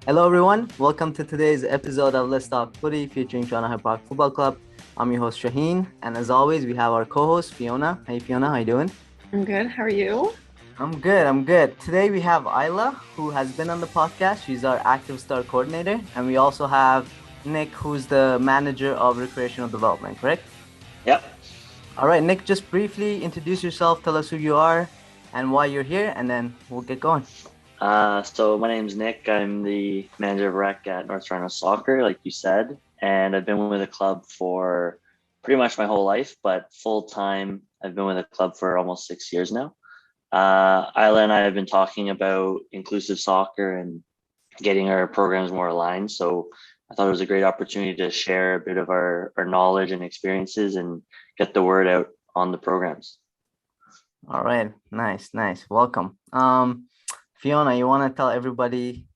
Hello, everyone. Welcome to today's episode of Let's Talk Footy featuring Toronto High Park Football Club. I'm your host, Shaheen. And as always, we have our co host, Fiona. Hey, Fiona, how you doing? I'm good. How are you? I'm good. Today we have Ajla, who has been on the podcast. She's our active star coordinator. And we also have Nic, who's the manager of Recreational Development, correct? Yep. All right, Nic, just briefly introduce yourself, tell us who you are and why you're here, and then we'll get going. So my name's Nick. I'm the manager of rec at North Toronto Soccer, like you said, and I've been with the club for pretty much my whole life, but full time, I've been with the club for almost 6 years now. Isla and I have been talking about inclusive soccer and getting our programs more aligned. So I thought it was a great opportunity to share a bit of our knowledge and experiences and get the word out on the programs. All right, nice. Welcome. Fiona, you want to tell everybody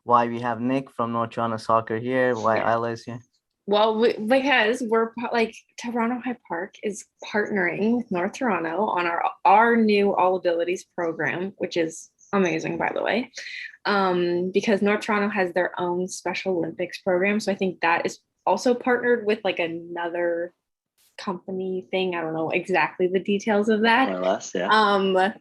why we have Nic from North Toronto Soccer here, why Isla is here? Well, because we're like Toronto High Park is partnering with North Toronto on our new All Abilities program, which is amazing, by the way, because North Toronto has their own Special Olympics program. So I think that is also partnered with like another company thing. I don't know exactly the details of that. More or less, yeah.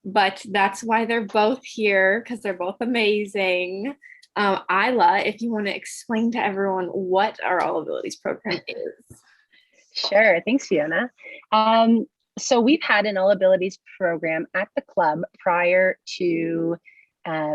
But that's why they're both here, because they're both amazing. Isla, if you want to explain to everyone what our All Abilities program is. Sure. Thanks, Fiona. So we've had an All Abilities program at the club prior to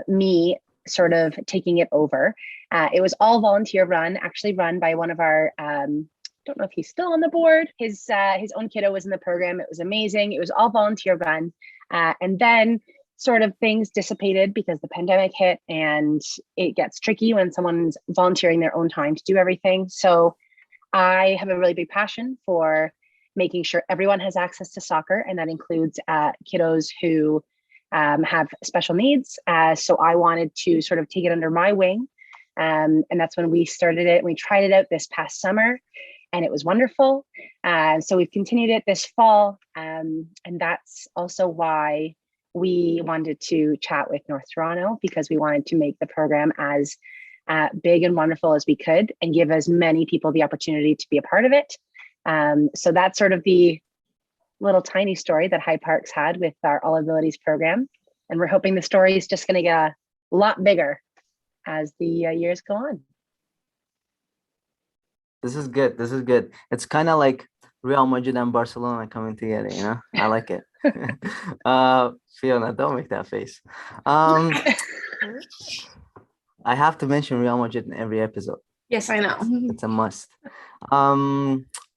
me sort of taking it over. It was all volunteer run, actually run by one of our, don't know if he's still on the board. His own kiddo was in the program. It was amazing. It was all volunteer run. And then sort of things dissipated because the pandemic hit, and it gets tricky when someone's volunteering their own time to do everything. So I have a really big passion for making sure everyone has access to soccer, and that includes kiddos who have special needs. So I wanted to sort of take it under my wing. And that's when we started it. We tried it out this past summer, and it was wonderful. So we've continued it this fall. And that's also why we wanted to chat with North Toronto, because we wanted to make the program as big and wonderful as we could and give as many people the opportunity to be a part of it. So that's sort of the little tiny story that High Park's had with our All Abilities program. And we're hoping the story is just going to get a lot bigger as the years go on. This is good. It's kind of like Real Madrid and Barcelona coming together, you know? I like it. Fiona, don't make that face. I have to mention Real Madrid in every episode. Yes, I know. It's a must.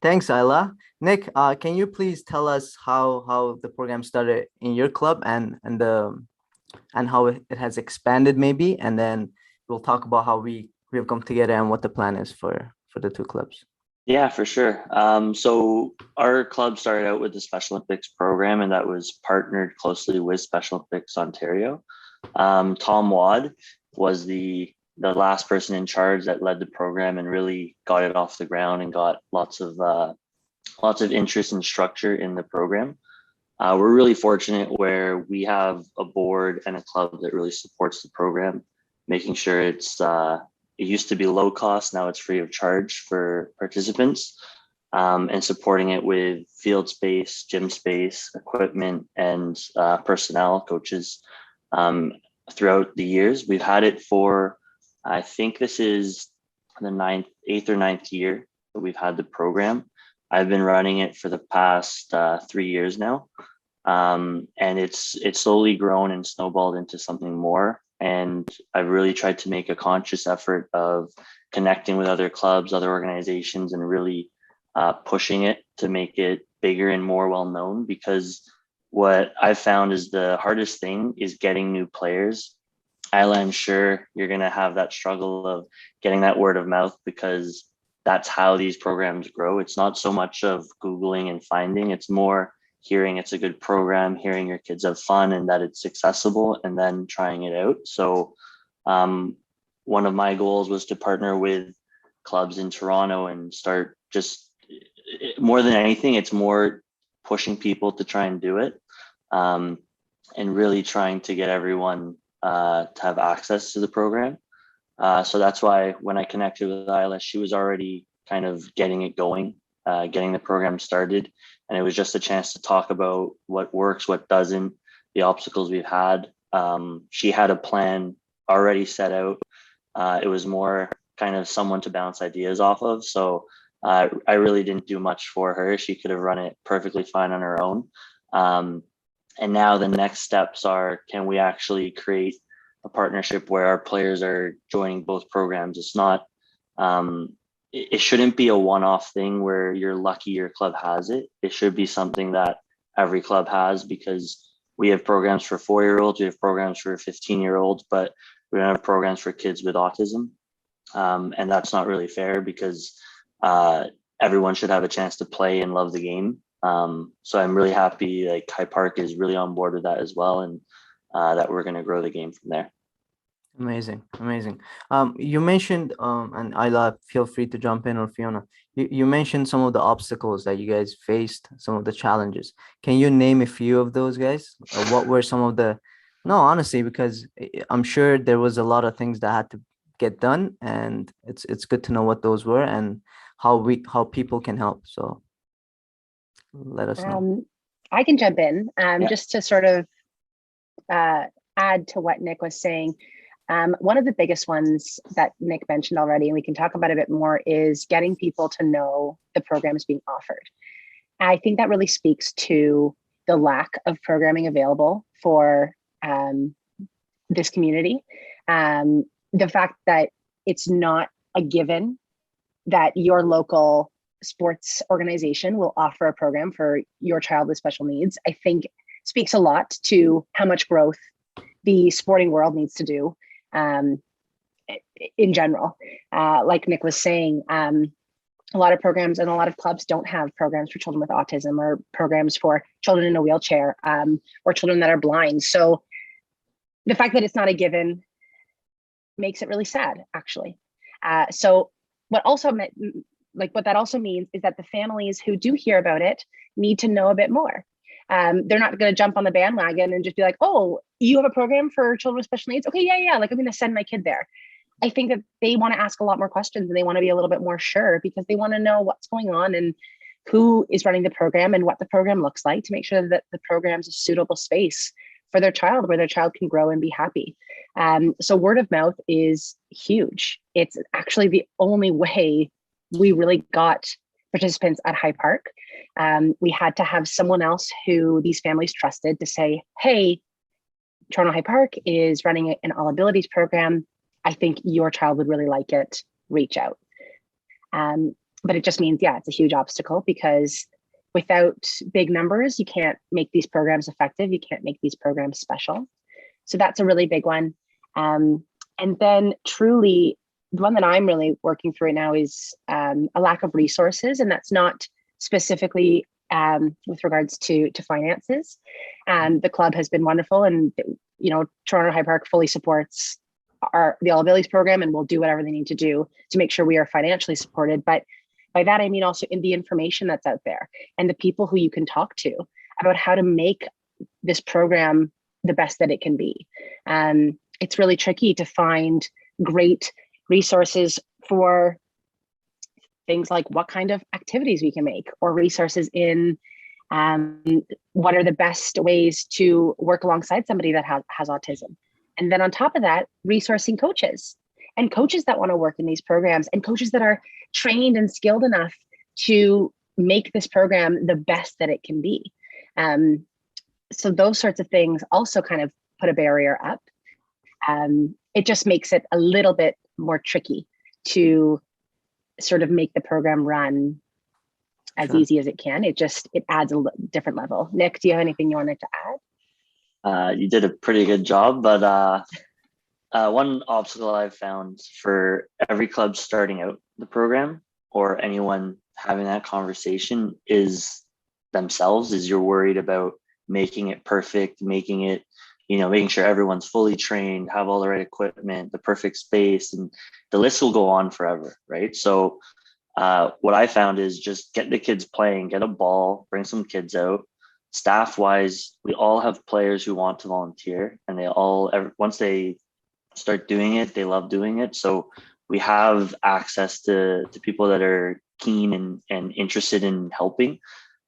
Thanks, Isla. Nic, can you please tell us how the program started in your club and how it has expanded maybe, and then we'll talk about how we have come together and what the plan is for the two clubs. Yeah, for sure. So our club started out with the Special Olympics program, and that was partnered closely with Special Olympics Ontario. Tom Wad was the last person in charge that led the program and really got it off the ground and got lots of interest and structure in the program. We're really fortunate where we have a board and a club that really supports the program, making sure it used to be low cost, now it's free of charge for participants, and supporting it with field space, gym space, equipment, and personnel, coaches throughout the years. We've had it for, I think this is the eighth or ninth year that we've had the program. I've been running it for the past 3 years now. And it's slowly grown and snowballed into something more. And I've really tried to make a conscious effort of connecting with other clubs, other organizations, and really pushing it to make it bigger and more well-known, because what I've found is the hardest thing is getting new players. I'm sure you're going to have that struggle of getting that word of mouth, because that's how these programs grow. It's not so much of Googling and finding, it's more hearing it's a good program, hearing your kids have fun and that it's accessible, and then trying it out. So one of my goals was to partner with clubs in Toronto and start, just more than anything, it's more pushing people to try and do it, and really trying to get everyone to have access to the program. So that's why when I connected with Isla, she was already kind of getting it going, getting the program started. And it was just a chance to talk about what works, what doesn't, the obstacles we've had. She had a plan already set out. It was more kind of someone to bounce ideas off of. So I really didn't do much for her. She could have run it perfectly fine on her own. And now the next steps are, can we actually create a partnership where our players are joining both programs? It's not, it shouldn't be a one-off thing where you're lucky your club has it. It should be something that every club has, because we have programs for 4-year-olds, we have programs for 15-year-olds, but we don't have programs for kids with autism. And that's not really fair, because everyone should have a chance to play and love the game. So I'm really happy like High Park is really on board with that as well, and that we're going to grow the game from there. Amazing, amazing. You mentioned, and Ayla, feel free to jump in, or Fiona. You mentioned some of the obstacles that you guys faced, some of the challenges. Can you name a few of those, guys? What were some of the? No, honestly, because I'm sure there was a lot of things that had to get done, and it's good to know what those were and how people can help. So let us know. I can jump in Yeah. just to sort of add to what Nic was saying. One of the biggest ones that Nic mentioned already, and we can talk about a bit more, is getting people to know the programs being offered. I think that really speaks to the lack of programming available for this community. The fact that it's not a given that your local sports organization will offer a program for your child with special needs, I think speaks a lot to how much growth the sporting world needs to do in general. Like Nic was saying, a lot of programs and a lot of clubs don't have programs for children with autism, or programs for children in a wheelchair, or children that are blind. So the fact that it's not a given makes it really sad, actually. So what that also means is that the families who do hear about it need to know a bit more. They're not going to jump on the bandwagon and just be like, oh, you have a program for children with special needs? Okay, yeah. Like, I'm going to send my kid there. I think that they want to ask a lot more questions, and they want to be a little bit more sure, because they want to know what's going on and who is running the program and what the program looks like, to make sure that the program's a suitable space for their child, where their child can grow and be happy. So word of mouth is huge. It's actually the only way we really got participants at High Park. We had to have someone else who these families trusted to say, hey, Toronto High Park is running an all abilities program. I think your child would really like it. Reach out. But it just means, it's a huge obstacle, because without big numbers, you can't make these programs effective. You can't make these programs special. So that's a really big one. And then truly, the one that I'm really working through right now is a lack of resources, and that's not specifically with regards to finances. The club has been wonderful, and Toronto High Park fully supports the All Abilities program, and will do whatever they need to do to make sure we are financially supported. But by that, I mean also in the information that's out there, and the people who you can talk to about how to make this program the best that it can be. It's really tricky to find great resources for things like what kind of activities we can make, or resources in what are the best ways to work alongside somebody that has autism. And then on top of that, resourcing coaches that want to work in these programs, and coaches that are trained and skilled enough to make this program the best that it can be. So those sorts of things also kind of put a barrier up. It just makes it a little bit more tricky to sort of make the program run as easy as it can. It adds a different level. Nic, do you have anything you wanted to add? You did a pretty good job, but one obstacle I've found for every club starting out the program, or anyone having that conversation, is themselves. Is you're worried about making it perfect, making sure everyone's fully trained, have all the right equipment, the perfect space, and the list will go on forever, right? So what I found is just get the kids playing, get a ball, bring some kids out. Staff wise, we all have players who want to volunteer, and once they start doing it, they love doing it. So we have access to people that are keen and interested in helping.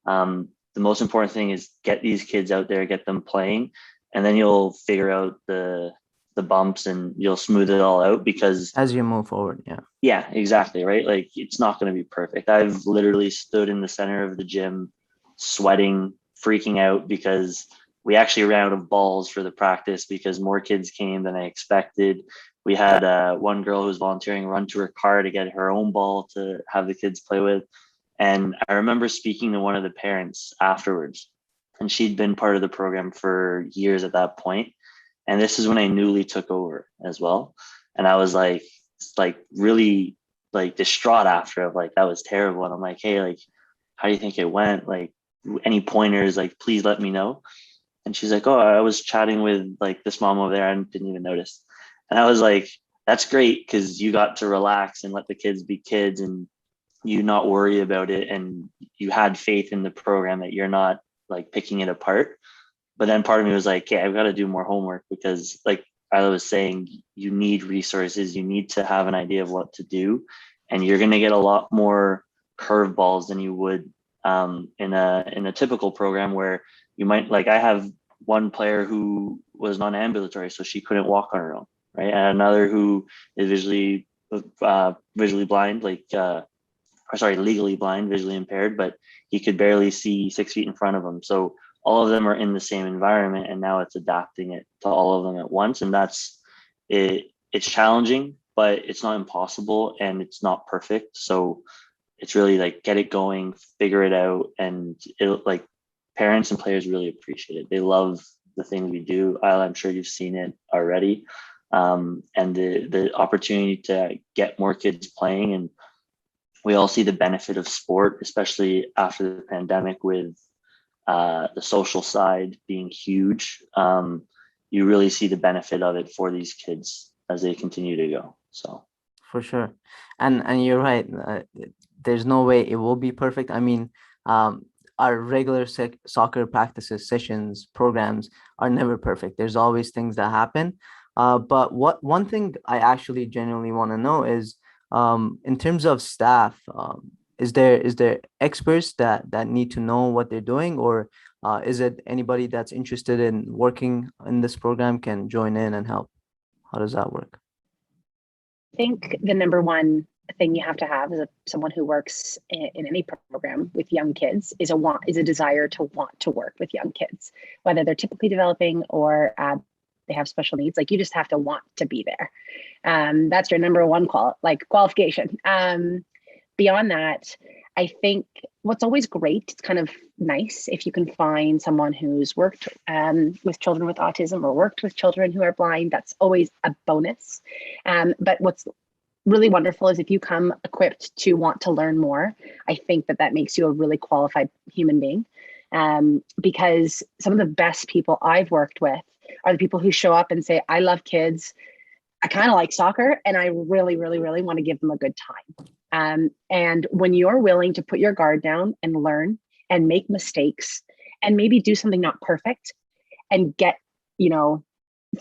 The most important thing is get these kids out there, get them playing, and then you'll figure out the bumps and you'll smooth it all out, because As you move forward, yeah. yeah, exactly, right? Like it's not going to be perfect. I've literally stood in the center of the gym sweating, freaking out, because we actually ran out of balls for the practice because more kids came than I expected. We had one girl who was volunteering run to her car to get her own ball to have the kids play with. And I remember speaking to one of the parents afterwards, and she'd been part of the program for years at that point. And this is when I newly took over as well. And I was like really like distraught after, of like, that was terrible. And I'm like, hey, like, how do you think it went? Like, any pointers, like, please let me know. And she's like, oh, I was chatting with like this mom over there. I didn't even notice. And I was like, that's great, because you got to relax and let the kids be kids and you not worry about it. And you had faith in the program that you're not like picking it apart. But then part of me was like, okay, I've got to do more homework, because like I was saying, you need resources, you need to have an idea of what to do. And you're going to get a lot more curveballs than you would in a typical program, where you might, like, I have one player who was non-ambulatory, so she couldn't walk on her own, right? And another who is visually blind, like or sorry, legally blind, visually impaired, but he could barely see 6 feet in front of him. So all of them are in the same environment, and now it's adapting it to all of them at once. And that's it. It's challenging, but it's not impossible, and it's not perfect. So it's really like, get it going, figure it out, and it, like, parents and players really appreciate it. They love the things we do. I'm sure you've seen it already. And the opportunity to get more kids playing, and we all see the benefit of sport, especially after the pandemic, with the social side being huge. You really see the benefit of it for these kids as they continue to go. So For sure. And you're right. There's no way it will be perfect. I mean, our regular soccer practices, sessions, programs are never perfect. There's always things that happen. But one thing I actually genuinely want to know is, in terms of staff, is there experts that need to know what they're doing, or is it anybody that's interested in working in this program can join in and help? How does that work? I think the number one thing you have to have as someone who works in any program with young kids is a desire to want to work with young kids, whether they're typically developing or they have special needs. Like, you just have to want to be there. That's your number one qualification. Beyond that, I think what's always great, it's kind of nice if you can find someone who's worked with children with autism or worked with children who are blind. That's always a bonus. But what's really wonderful is if you come equipped to want to learn more. I think that makes you a really qualified human being, because some of the best people I've worked with are the people who show up and say, I love kids, I kind of like soccer, and I really, really, really want to give them a good time. And when you're willing to put your guard down and learn and make mistakes and maybe do something not perfect and get,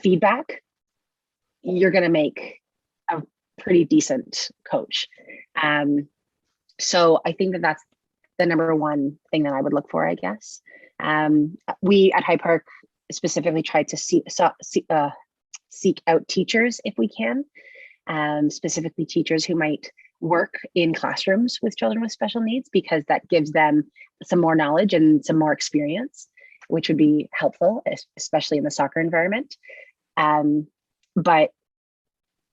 feedback, you're going to make a pretty decent coach. So I think that's the number one thing that I would look for, I guess. We at High Park specifically tried to seek out teachers if we can, specifically teachers who might work in classrooms with children with special needs, because that gives them some more knowledge and some more experience, which would be helpful, especially in the soccer environment. But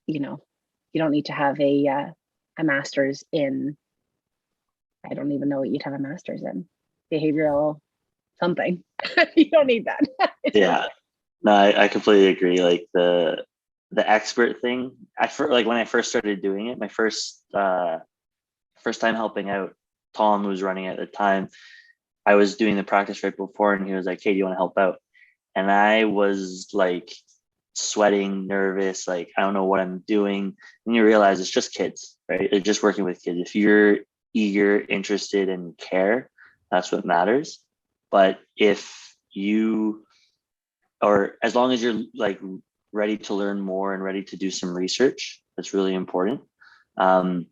you don't need to have a master's in, I don't even know what you'd have a master's in, behavioral something. You don't need that. yeah, no, I completely agree. Like the expert thing, like when I first started doing it, my first time helping out, Tom, who was running it at the time, I was doing the practice right before, and he was like, hey, do you want to help out? And I was like sweating, nervous, like, I don't know what I'm doing. And you realize it's just kids, right? It's just working with kids. If you're eager, interested, and care, that's what matters. But if you, or as long as you're like ready to learn more and ready to do some research. That's really important. And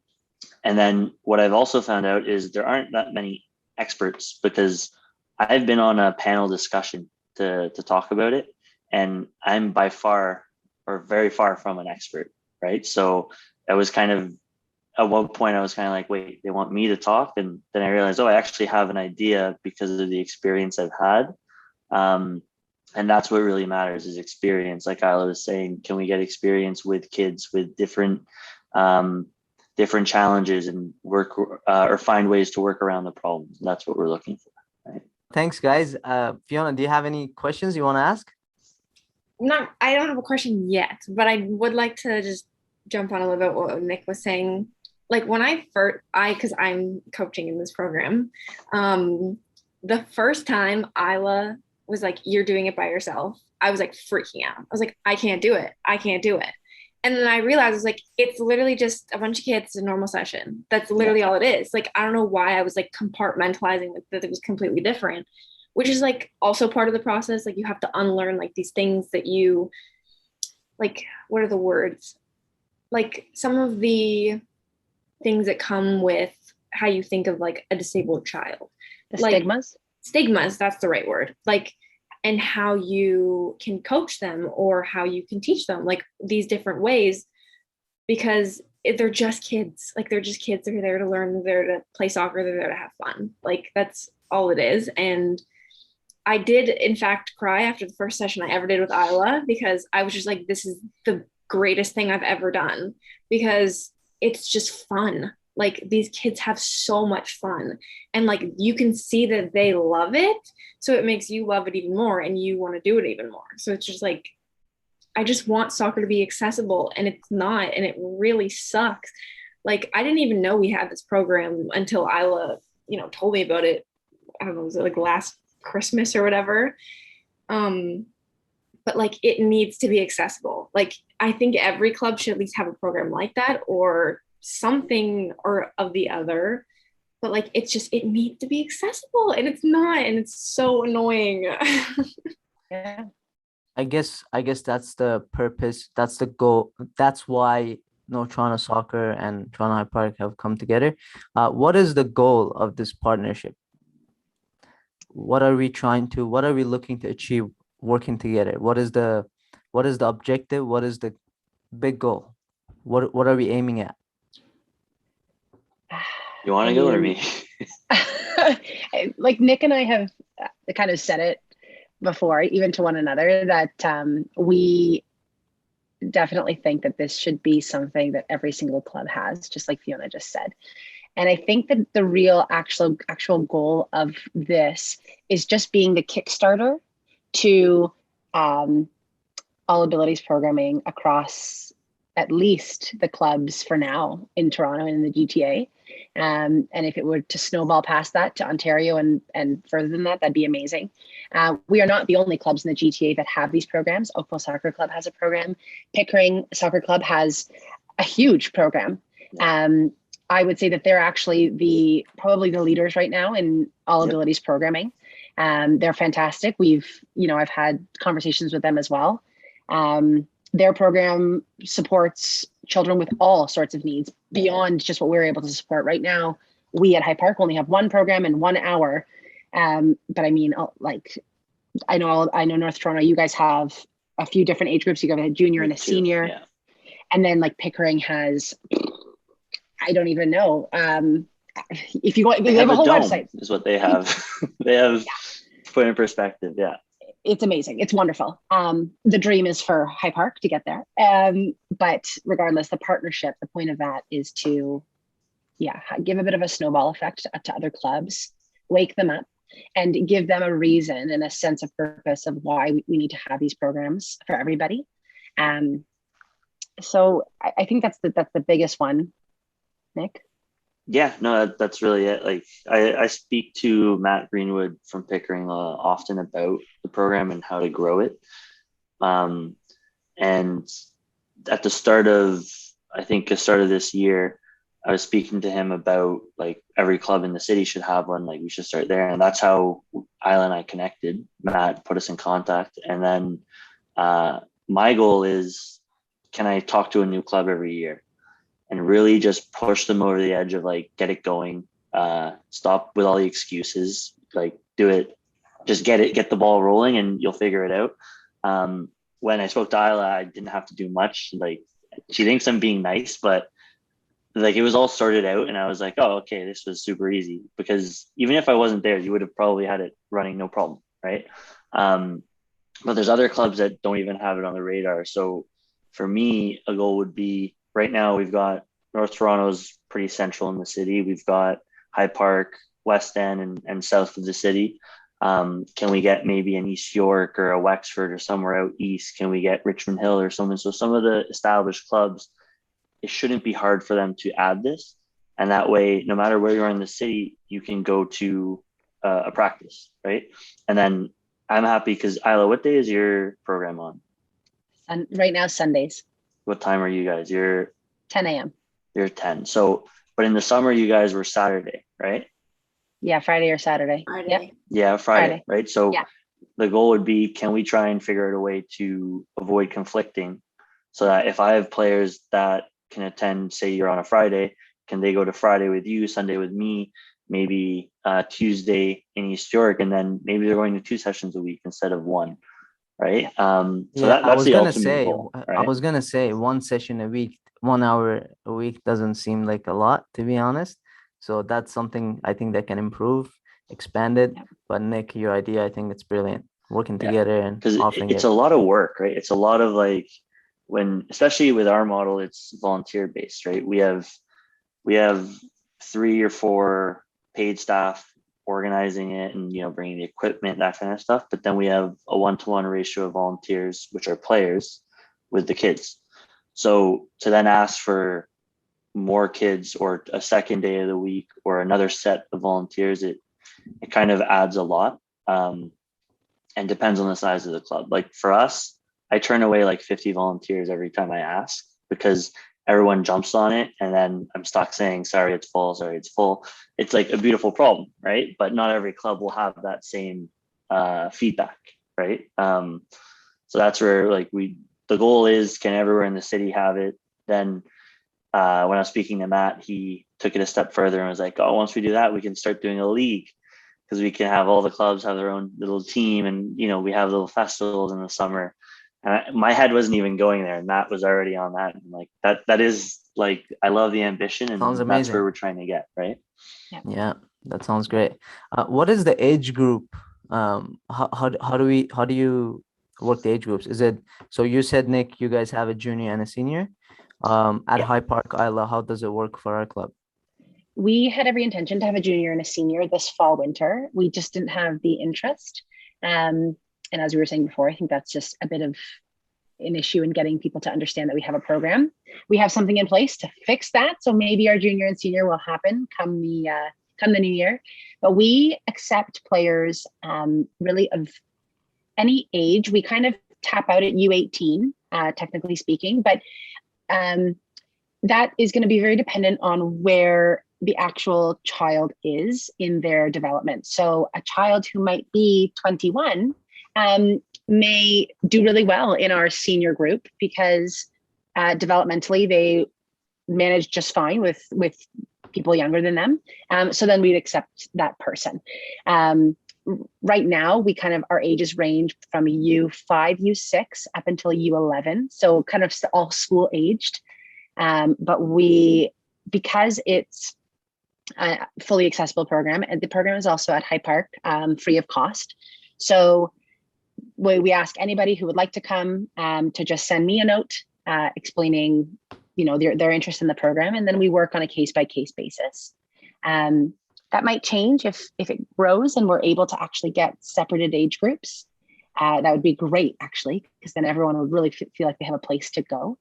then what I've also found out is there aren't that many experts, because I've been on a panel discussion to talk about it, and I'm by far or very far from an expert, right? So I was kind of, at one point I was kind of like, wait, they want me to talk? And then I realized, oh, I actually have an idea because of the experience I've had. And that's what really matters, is experience. Like Ajla was saying, can we get experience with kids with different challenges and work or find ways to work around the problems? And that's what we're looking for. Right? Thanks, guys. Fiona, do you have any questions you want to ask? I don't have a question yet, but I would like to just jump on a little bit what Nic was saying. Like when because I'm coaching in this program, the first time Ajla was like, you're doing it by yourself, I was like freaking out. I was like, I can't do it. And then I realized, I was like, it's literally just a bunch of kids, a normal session. That's literally all it is. Like, I don't know why I was like compartmentalizing like, that it was completely different, which is like also part of the process. Like you have to unlearn like these things that you, like, what are the words? Like some of the things that come with how you think of like a disabled child. The like, stigmas, that's the right word. Like, and how you can coach them or how you can teach them like these different ways, because they're just kids. Like they're just kids. They're there to learn. They're there to play soccer. They're there to have fun. Like that's all it is. And I did in fact cry after the first session I ever did with Ajla, because I was just like, this is the greatest thing I've ever done, because it's just fun. Like these kids have so much fun, and like you can see that they love it, so it makes you love it even more and you want to do it even more. So it's just like, I just want soccer to be accessible, and it's not, and it really sucks. Like I didn't even know we had this program until Ajla, told me about it. I don't know, was it like last Christmas or whatever? But like it needs to be accessible. Like I think every club should at least have a program like that, or something or of the other, but like it needs to be accessible, and it's not, and it's so annoying. yeah. I guess that's the purpose, that's the goal. That's why North Toronto Soccer and Toronto High Park have come together. What is the goal of this partnership? What are we looking to achieve working together? What is the objective? What is the big goal? What are we aiming at? You want to go or me? Like Nic and I have kind of said it before, even to one another, that we definitely think that this should be something that every single club has, just like Fiona just said. And I think that the real actual goal of this is just being the Kickstarter to all abilities programming across at least the clubs for now in Toronto and in the GTA. And if it were to snowball past that to Ontario and further than that, that'd be amazing. We are not the only clubs in the GTA that have these programs. Oakville Soccer Club has a program. Pickering Soccer Club has a huge program. I would say that they're actually probably the leaders right now in all abilities programming. They're fantastic. I've had conversations with them as well. Their program supports children with all sorts of needs beyond just what we're able to support right now. We at High Park only have one program in 1 hour. But I mean, like, I know North Toronto, you guys have a few different age groups. You got a junior and a senior. Yeah. And then like Pickering has, I don't even know. If you go, they have a whole website. Is what they have. They have put in perspective. Yeah. It's amazing. It's wonderful. The dream is for High Park to get there. But regardless, the partnership, the point of that is to, give a bit of a snowball effect to other clubs, wake them up, and give them a reason and a sense of purpose of why we need to have these programs for everybody. So I think that's the biggest one, Nic. Yeah, no, that's really it. Like I speak to Matt Greenwood from Pickering often about the program and how to grow it. And at the start of this year, I was speaking to him about like every club in the city should have one. Like we should start there, and that's how Ajla and I connected. Matt put us in contact, and then my goal is, can I talk to a new club every year and really just push them over the edge of like, get it going, stop with all the excuses, like do it, just get the ball rolling and you'll figure it out. When I spoke to Ajla, I didn't have to do much. Like, she thinks I'm being nice, but like it was all sorted out and I was like, oh, okay, this was super easy, because even if I wasn't there, you would have probably had it running no problem, right? But there's other clubs that don't even have it on the radar. So for me, a goal would be, right now we've got North Toronto's pretty central in the city. We've got High Park, West End, and south of the city. Can we get maybe an East York or a Wexford or somewhere out east? Can we get Richmond Hill or something? So some of the established clubs, it shouldn't be hard for them to add this. And that way, no matter where you are in the city, you can go to a practice, right? And then I'm happy because, Ajla, what day is your program on? Right now, Sundays. What time are you guys? You're 10 a.m. You're 10. So, but in the summer, you guys were Saturday, right? Yeah, Friday or Saturday. Friday. Yep. Yeah, Friday, Friday. right? So yeah. The goal would be, can we try and figure out a way to avoid conflicting, so that if I have players that can attend, say you're on a Friday, can they go to Friday with you, Sunday with me, maybe Tuesday in East York, and then maybe they're going to 2 sessions a week instead of 1, right? So Yeah, that's the ultimate goal, I right? was gonna say 1 session a week, 1 hour a week doesn't seem like a lot, to be honest. So that's something I think that can improve, expand it. Yeah. But Nic, your idea, I think it's brilliant. Working Yeah, together and because offering it's it. a lot of work, right? It's a lot of like, when, especially with our model, it's volunteer based, right? We have 3 or 4 paid staff organizing it and, you know, bringing the equipment, that kind of stuff. But then we have a 1-to-1 ratio of volunteers, which are players, with the kids. So to then ask for more kids or a second day of the week or another set of volunteers, it kind of adds a lot, and depends on the size of the club. Like for us, I turn away like 50 volunteers every time I ask, because everyone jumps on it and then I'm stuck saying, sorry, it's full, sorry, it's full. It's like a beautiful problem, right? But not every club will have that same feedback, right? So that's where like the goal is, can everywhere in the city have it? Then when I was speaking to Matt, he took it a step further and was like, oh, once we do that, we can start doing a league, because we can have all the clubs have their own little team, and, you know, we have little festivals in the summer. And my head wasn't even going there, and Matt was already on that. And like that is like, I love the ambition, and Sounds that's amazing. where we're trying to get, right? Yeah, that sounds great. What is the age group? How do you work the age groups? Is it, so you said, Nic, you guys have a junior and a senior. At Yeah. High Park, Ajla, how does it work for our club? We had every intention to have a junior and a senior this fall, winter. We just didn't have the interest. And as we were saying before, I think that's just a bit of an issue in getting people to understand that we have a program. We have something in place to fix that. So maybe our junior and senior will happen come the new year. But we accept players really of any age. We kind of tap out at U18, technically speaking, but that is going to be very dependent on where the actual child is in their development. So a child who might be 21 may do really well in our senior group, because developmentally they manage just fine with people younger than them. So then we'd accept that person. Right now, we kind of, our ages range from U5, U6 up until U11. So kind of all school aged. But because it's a fully accessible program, and the program is also at High Park, free of cost. So we ask anybody who would like to come to just send me a note explaining, you know, their interest in the program, and then we work on a case-by-case basis. That might change if it grows and we're able to actually get separated age groups. That would be great, actually, because then everyone would really feel like they have a place to go.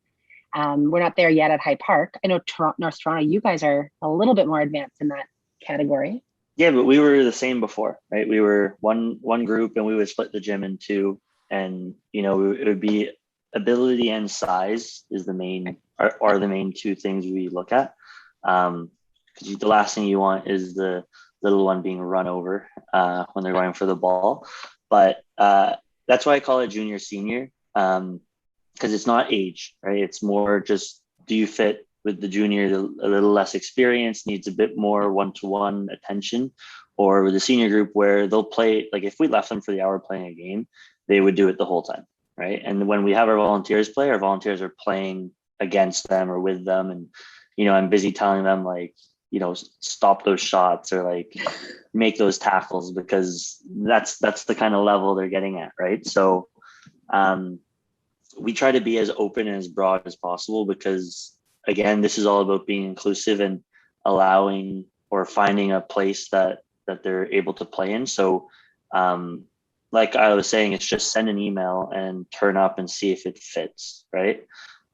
We're not there yet at High Park. I know North Toronto, you guys are a little bit more advanced in that category. Yeah, but we were the same before, right? We were one group, and we would split the gym in 2, and, you know, it would be ability and size is the main are the main 2 things we look at. Because the last thing you want is the little one being run over when they're going for the ball. But that's why I call it junior senior. because it's not age, right? It's more just, do you fit with the junior, a little less experience, needs a bit more one-to-one attention, or with the senior group where they'll play, like if we left them for the hour playing a game, they would do it the whole time, right? And when we have our volunteers play, our volunteers are playing against them or with them. And, I'm busy telling them like, stop those shots or like make those tackles, because that's the kind of level they're getting at, right? So we try to be as open and as broad as possible, because again, this is all about being inclusive and allowing or finding a place that they're able to play in. So like I was saying, it's just send an email and turn up and see if it fits, right?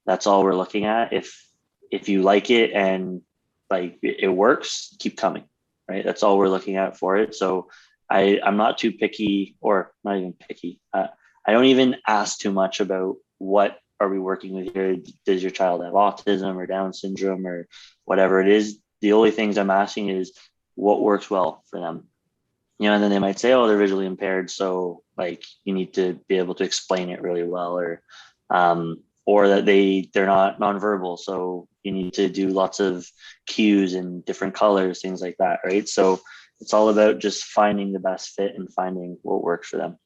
That's all we're looking at. If you like it and like it works, keep coming, right? That's all we're looking at for it. So I'm not too picky, or not even picky. I don't even ask too much about what are we working with here. Does your child have autism or Down syndrome or whatever it is? The only things I'm asking is what works well for them. And then they might say, oh, they're visually impaired, so like you need to be able to explain it really well, or that they're not nonverbal, so you need to do lots of cues and different colors, things like that, right? So it's all about just finding the best fit and finding what works for them.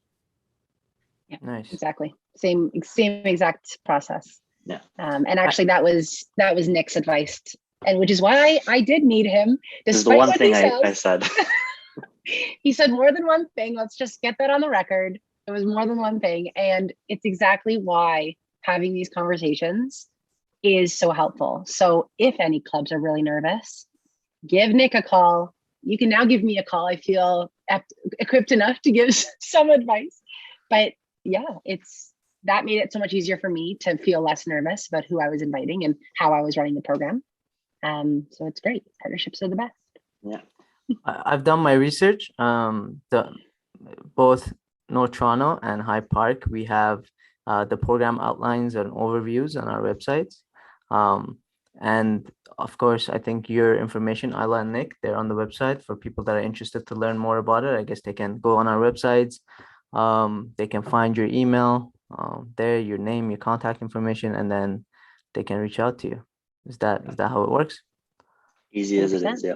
Yeah, Nice. exactly. Same exact process. Yeah. And actually, that was Nic's advice, and which is why I did need him. This is the one thing I said. He said more than one thing. Let's just get that on the record. It was more than one thing, and it's exactly why having these conversations is so helpful. So if any clubs are really nervous, give Nic a call. You can now give me a call. I feel equipped enough to give some advice, but yeah, that made it so much easier for me to feel less nervous about who I was inviting and how I was running the program. So it's great. Partnerships are the best. Yeah. I've done my research. Both North Toronto and Hyde Park, we have the program outlines and overviews on our websites. And of course, I think your information, Ajla and Nic, they're on the website for people that are interested to learn more about it. I guess they can go on our websites. They can find your email there, your name, your contact information, and then they can reach out to you. Is that how it works? Easy as it is, yeah.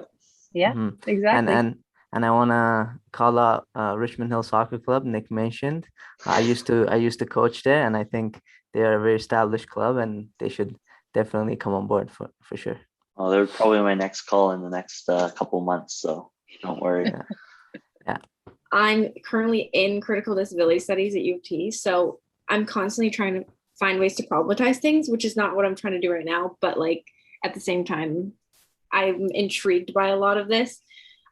Yeah, exactly. And I want to call out Richmond Hill Soccer Club. Nic mentioned I used to coach there, and I think they are a very established club, and they should definitely come on board for sure. Well, they're probably my next call in the next couple months, so don't worry. Yeah. I'm currently in critical disability studies at U of T, so I'm constantly trying to find ways to problematize things, which is not what I'm trying to do right now, but like at the same time, I'm intrigued by a lot of this,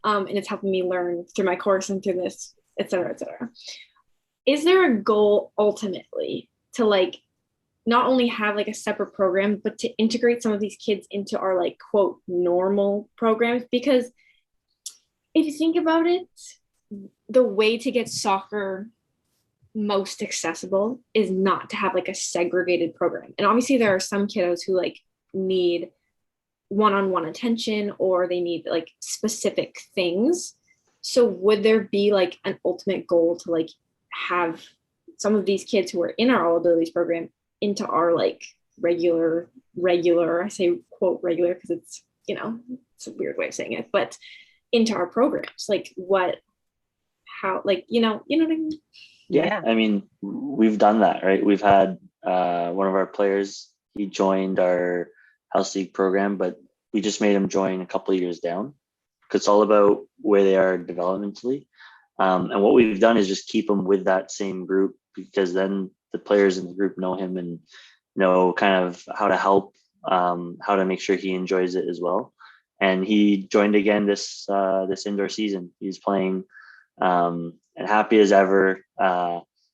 and it's helping me learn through my course and through this, et cetera, et cetera. Is there a goal ultimately to like not only have like a separate program, but to integrate some of these kids into our like quote normal programs? Because if you think about it, the way to get soccer most accessible is not to have like a segregated program. And obviously there are some kiddos who like need one-on-one attention, or they need like specific things. So would there be like an ultimate goal to like have some of these kids who are in our all abilities program into our like regular, I say quote regular because it's, it's a weird way of saying it, but into our programs, like how, like, you know what I mean? Yeah. I mean, we've done that, right? We've had one of our players, he joined our house league program, but we just made him join a couple of years down, because it's all about where they are developmentally. And what we've done is just keep him with that same group, because then the players in the group know him and know kind of how to help, how to make sure he enjoys it as well. And he joined again this indoor season. He's playing and happy as ever.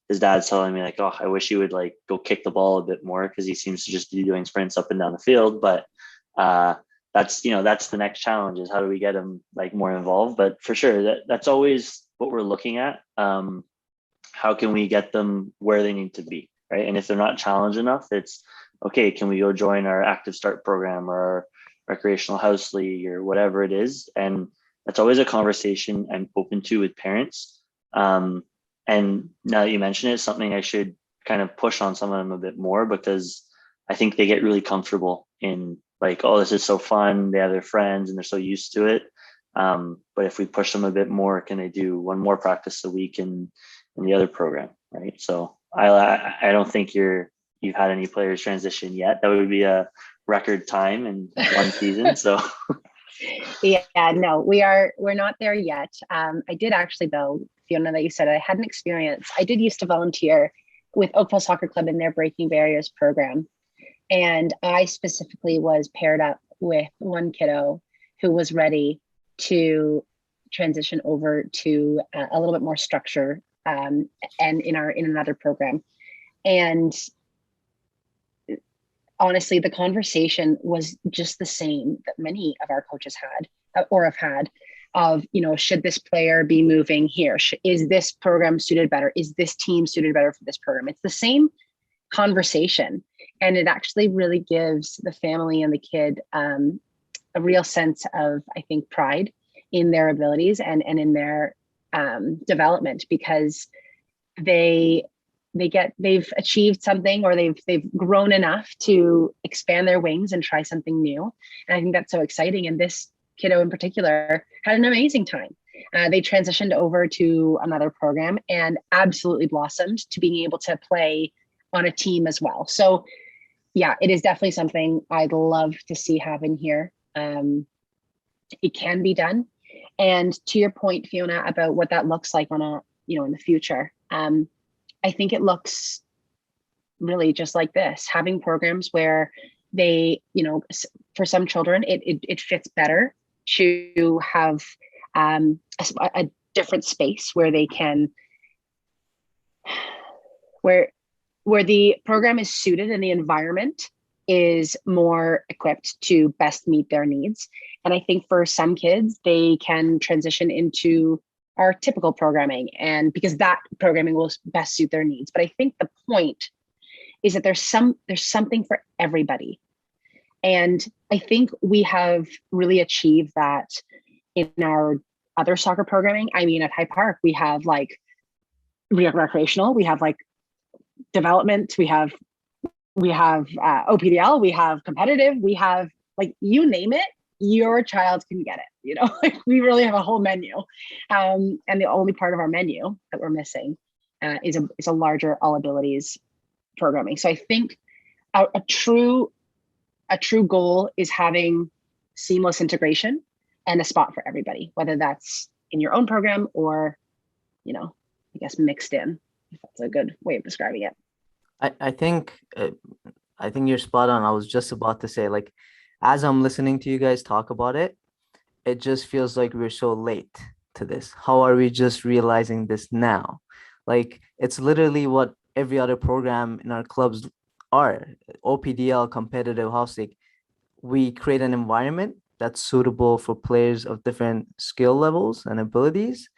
His dad's telling me like, oh, I wish he would like go kick the ball a bit more, because he seems to just be doing sprints up and down the field. But that's the next challenge, is how do we get him like more involved? But for sure, that's always what we're looking at. How can we get them where they need to be, right? And if they're not challenged enough, it's okay, can we go join our active start program or our recreational house league or whatever it is? And that's always a conversation I'm open to with parents. And now that you mention it, something I should kind of push on some of them a bit more, because I think they get really comfortable in like, oh, this is so fun. They have their friends and they're so used to it. But if we push them a bit more, can they do one more practice a week in the other program, right? So I don't think you've had any players transition yet. That would be a record time in one season. So Yeah, no, we're not there yet. I did actually, though, Fiona, that you said I had an experience. I did used to volunteer with Oakville Soccer Club in their Breaking Barriers program. And I specifically was paired up with one kiddo who was ready to transition over to a little bit more structure and in another program. And honestly, the conversation was just the same that many of our coaches had or have had of, should this player be moving here? Is this program suited better? Is this team suited better for this program? It's the same conversation. And it actually really gives the family and the kid a real sense of, I think, pride in their abilities and in their development, because they've achieved something, or they've grown enough to expand their wings and try something new. And I think that's so exciting. And this kiddo in particular had an amazing time. They transitioned over to another program and absolutely blossomed to being able to play on a team as well. So yeah, it is definitely something I'd love to see happen here. It can be done. And to your point, Fiona, about what that looks like on in the future, I think it looks really just like this, having programs where they, for some children, it fits better to have a different space where they can, where the program is suited and the environment is more equipped to best meet their needs. And I think for some kids, they can transition into our typical programming, and because that programming will best suit their needs. But I think the point is that there's something for everybody. And I think we have really achieved that in our other soccer programming. I mean, at High Park, we have recreational, we have development, we have OPDL, we have competitive, we have you name it, your child can get it. We really have a whole menu. And the only part of our menu that we're missing is a larger all abilities programming. So I think a true goal is having seamless integration and a spot for everybody, whether that's in your own program or, I guess mixed in, if that's a good way of describing it. I think you're spot on. I was just about to say, as I'm listening to you guys talk about it, it just feels like we're so late to this. How are we just realizing this now? It's literally what every other program in our clubs are. OPDL, competitive house league. We create an environment that's suitable for players of different skill levels and abilities.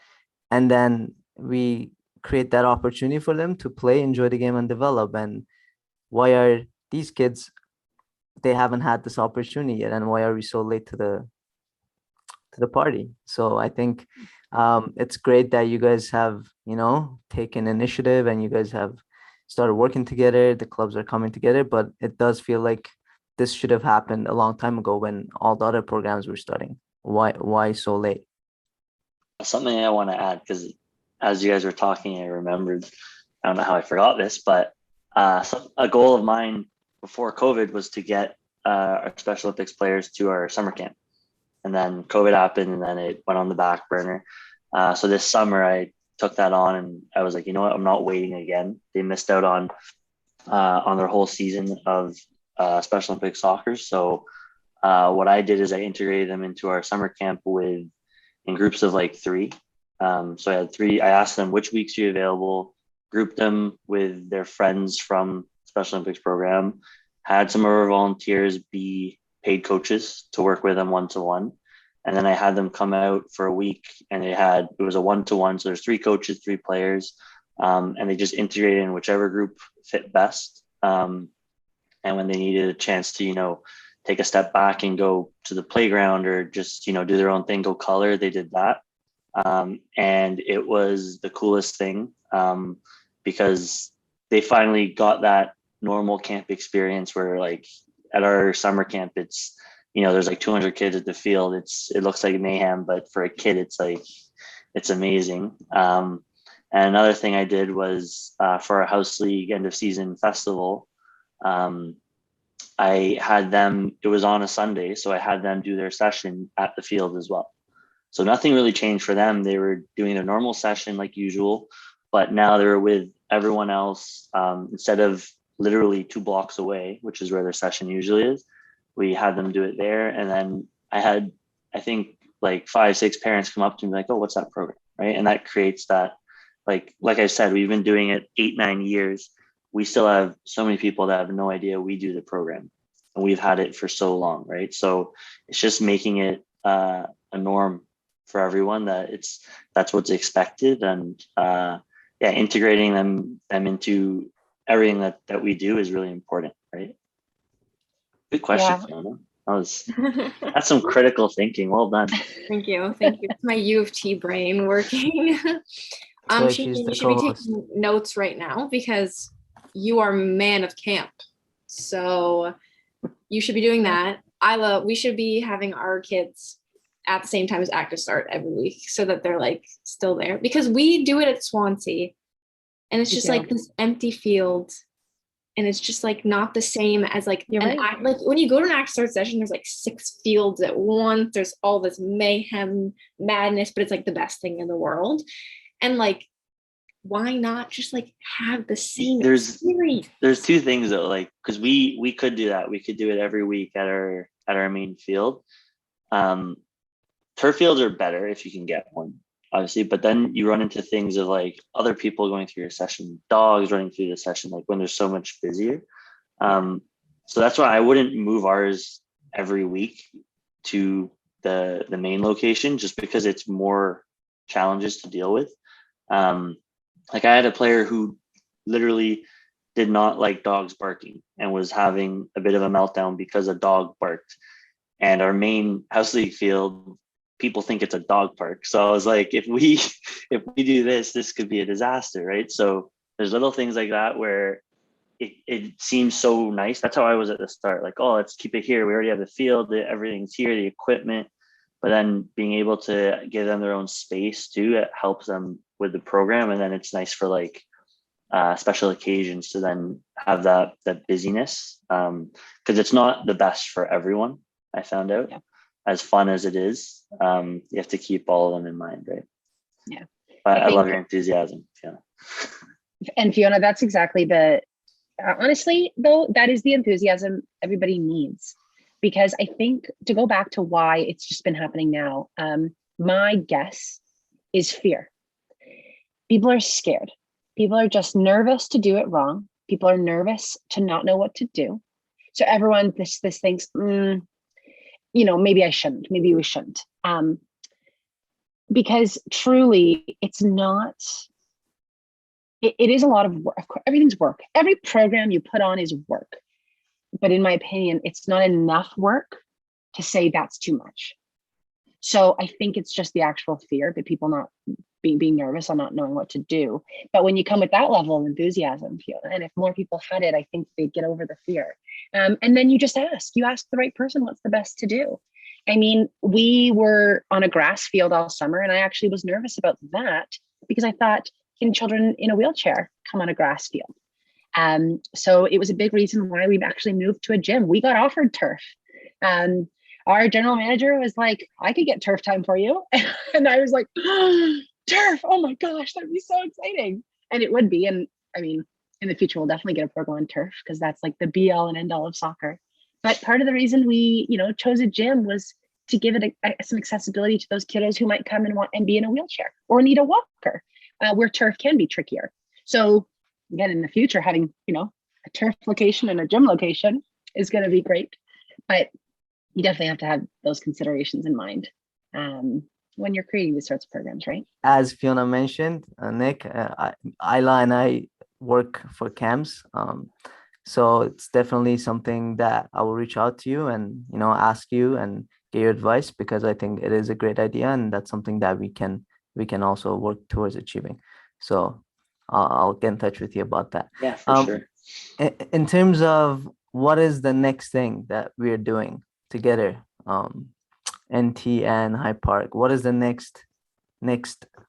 And then we create that opportunity for them to play, enjoy the game, and develop. And why are these kids, they haven't had this opportunity yet, and why are we so late to the party? So I think it's great that you guys have taken initiative and you guys have started working together. The clubs are coming together, but it does feel like this should have happened a long time ago when all the other programs were starting. Why so late? Something I want to add, because as you guys were talking, I remembered, I don't know how I forgot this, but a goal of mine before COVID was to get our Special Olympics players to our summer camp. And then COVID happened and then it went on the back burner. So this summer I took that on and I was like, you know what, I'm not waiting again. They missed out on their whole season of Special Olympics soccer. So what I did is I integrated them into our summer camp in groups of 3. So I had 3. I asked them which weeks are you available, grouped them with their friends from Special Olympics program, had some of our volunteers be paid coaches to work with them one-to-one. And then I had them come out for a week and it was a one-to-one. So there's 3 coaches, 3 players, and they just integrated in whichever group fit best. And when they needed a chance to, take a step back and go to the playground or just, do their own thing, go color, they did that. And it was the coolest thing because they finally got that normal camp experience where like at our summer camp, it's, there's like 200 kids at the field. It looks like mayhem, but for a kid, it's amazing. And another thing I did was for our house league end of season festival, I had them, it was on a Sunday, so I had them do their session at the field as well. So nothing really changed for them. They were doing their normal session like usual, but now they're with everyone else. Instead of literally 2 blocks away, which is where their session usually is, we had them do it there. And then I think like 5-6 parents come up to me like, oh, what's that program? Right. And that creates that, like I said, we've been doing it 8-9 years. We still have so many people that have no idea we do the program, and we've had it for so long. Right. So it's just making it a norm for everyone that's what's expected. And integrating them into everything that we do is really important. Right. Good question, Fiona. That's some critical thinking. Well done. Thank you. It's my U of T brain working. You should be taking notes right now because you are man of camp. So you should be doing that. Isla, we should be having our kids at the same time as Active Start every week so that they're like still there, because we do it at Swansea and it's just like this empty field. And it's just like not the same as like like when you go to an Active Start session, there's like 6 fields at once. There's all this mayhem, madness, but it's like the best thing in the world. And like, why not just like have the same experience? There's 2 things though, like because we could do that. We could do it every week at our main field. Turf fields are better if you can get one, obviously, but then you run into things of like other people going through your session, dogs running through the session, like when there's so much busier. So that's why I wouldn't move ours every week to the main location, just because it's more challenges to deal with. Like I had a player who literally did not like dogs barking and was having a bit of a meltdown because a dog barked. And our main house league field, people think it's a dog park. So I was like, if we do this could be a disaster, right? So there's little things like that where it seems so nice. That's how I was at the start. Like, oh, let's keep it here. We already have the field, everything's here, the equipment. But then being able to give them their own space too, it helps them with the program. And then it's nice for like special occasions to then have that busyness, because it's not the best for everyone. I found out. Yeah. As fun as it is, you have to keep all of them in mind, right? Yeah. But I love your enthusiasm, Fiona. And Fiona, that's exactly honestly though, that is the enthusiasm everybody needs. Because I think, to go back to why it's just been happening now, my guess is fear. People are scared. People are just nervous to do it wrong. People are nervous to not know what to do. So everyone this thinks, maybe I shouldn't, maybe we shouldn't. Because truly it's not, it is a lot of work. Everything's work. Every program you put on is work. But in my opinion, it's not enough work to say that's too much. So I think it's just the actual fear that people not being nervous on not knowing what to do. But when you come with that level of enthusiasm, Fiona, and if more people had it, I think they'd get over the fear. And then you just ask the right person what's the best to do. I mean, we were on a grass field all summer, and I actually was nervous about that because I thought, can children in a wheelchair come on a grass field? So it was a big reason why we've actually moved to a gym. We got offered turf. Our general manager was like, I could get turf time for you. And I was like, oh, turf, oh my gosh, that'd be so exciting. And it would be. And I mean, in the future, we'll definitely get a program on turf because that's like the be all and end all of soccer. But part of the reason we, chose a gym was to give it some accessibility to those kiddos who might come and want and be in a wheelchair or need a walker, where turf can be trickier. So again, in the future, having, a turf location and a gym location is going to be great. But you definitely have to have those considerations in mind when you're creating these sorts of programs, right? As Fiona mentioned, Nic, Ajla and I work for camps. So it's definitely something that I will reach out to you and, ask you and get your advice, because I think it is a great idea. And that's something that we can also work towards achieving. So I'll get in touch with you about that. Yeah, for sure. In terms of what is the next thing that we're doing together, NT and High Park, what is the next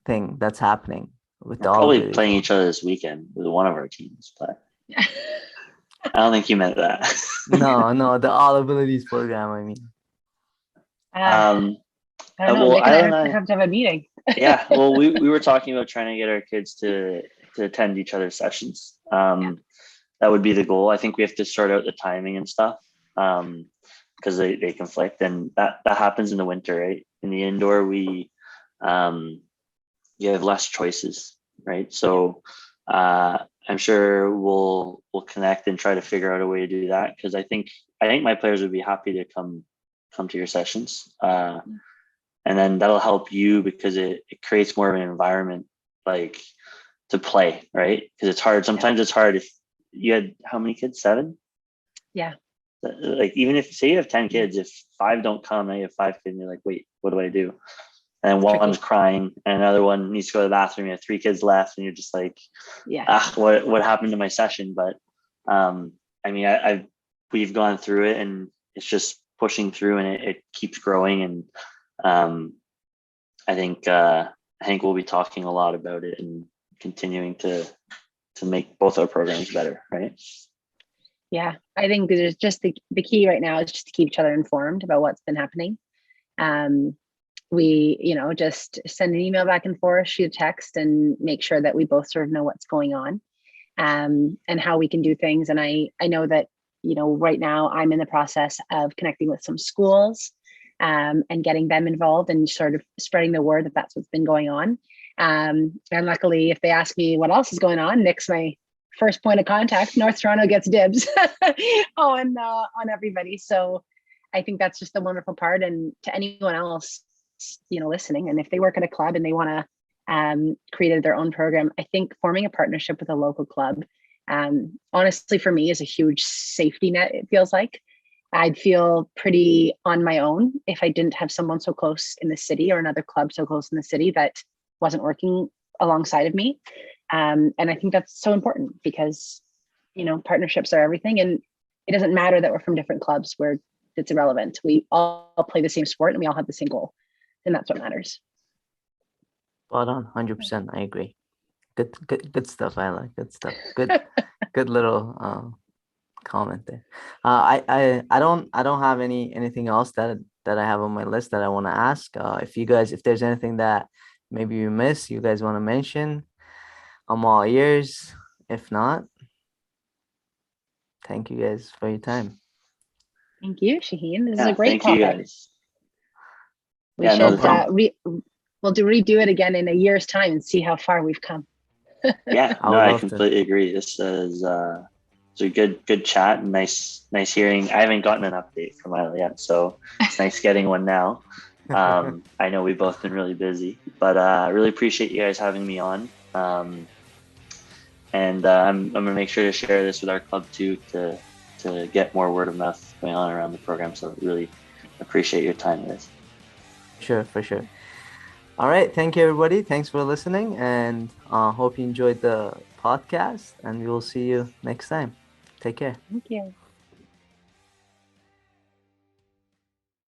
thing that's happening with We're all probably of it? playing each other this weekend with one of our teams, but I don't think you meant that. No, the All Abilities program, I mean. I don't know. Well, Nick and Ajla and I I- have to have a meeting. Yeah, well, we were talking about trying to get our kids to attend each other's sessions. That would be the goal. I think we have to sort out the timing and stuff, because they conflict, and that happens in the winter, right? In the indoor, we you have less choices, right? So I'm sure we'll connect and try to figure out a way to do that, because I think my players would be happy to come to your sessions. And then that'll help you, because it creates more of an environment like to play, right? Because it's hard. Sometimes it's hard if you had how many kids? 7? Yeah. Like, even if say you have 10 kids, if 5 don't come, now you have 5 kids, and you're like, wait, what do I do? And one's crying, and another one needs to go to the bathroom. You have 3 kids left, and you're just like, what happened to my session? But I mean, we've gone through it, and it's just pushing through, and it keeps growing. And I think we'll be talking a lot about it and continuing to make both our programs better, right? Yeah, I think there's just the key right now is just to keep each other informed about what's been happening. We, just send an email back and forth, shoot a text, and make sure that we both sort of know what's going on, and how we can do things. And I know that, right now I'm in the process of connecting with some schools, and getting them involved and sort of spreading the word that that's what's been going on. And luckily, if they ask me what else is going on, Nick's my first point of contact. North Toronto gets dibs on everybody. So I think that's just the wonderful part. And to anyone else, listening, and if they work at a club and they want to create their own program, I think forming a partnership with a local club, honestly, for me, is a huge safety net. It feels like I'd feel pretty on my own if I didn't have someone so close in the city, or another club so close in the city that wasn't working alongside of me. And I think that's so important, because, partnerships are everything, and it doesn't matter that we're from different clubs where it's irrelevant. We all play the same sport, and we all have the same goal, and that's what matters. Spot on, 100%. I agree. Good stuff. I like good stuff. Good little comment there. I don't have anything else that I have on my list that I want to ask. If there's anything that maybe you miss, you guys want to mention, I'm all ears. If not, thank you guys for your time. Thank you, Shaheen. This is a great thank you topic. guys. We Yeah, no should problem. we'll redo it again in a year's time and see how far we've come. Yeah, I would I love to. completely agree. This is it's a good chat, and nice hearing. I haven't gotten an update from Ajla yet, so it's nice getting one now. I know we've both been really busy, but I really appreciate you guys having me on. And I'm gonna make sure to share this with our club too, to get more word of mouth going on around the program. So really appreciate your time, guys. Sure, for sure. All right, thank you, everybody. Thanks for listening, and hope you enjoyed the podcast, and we will see you next time. Take care. Thank you.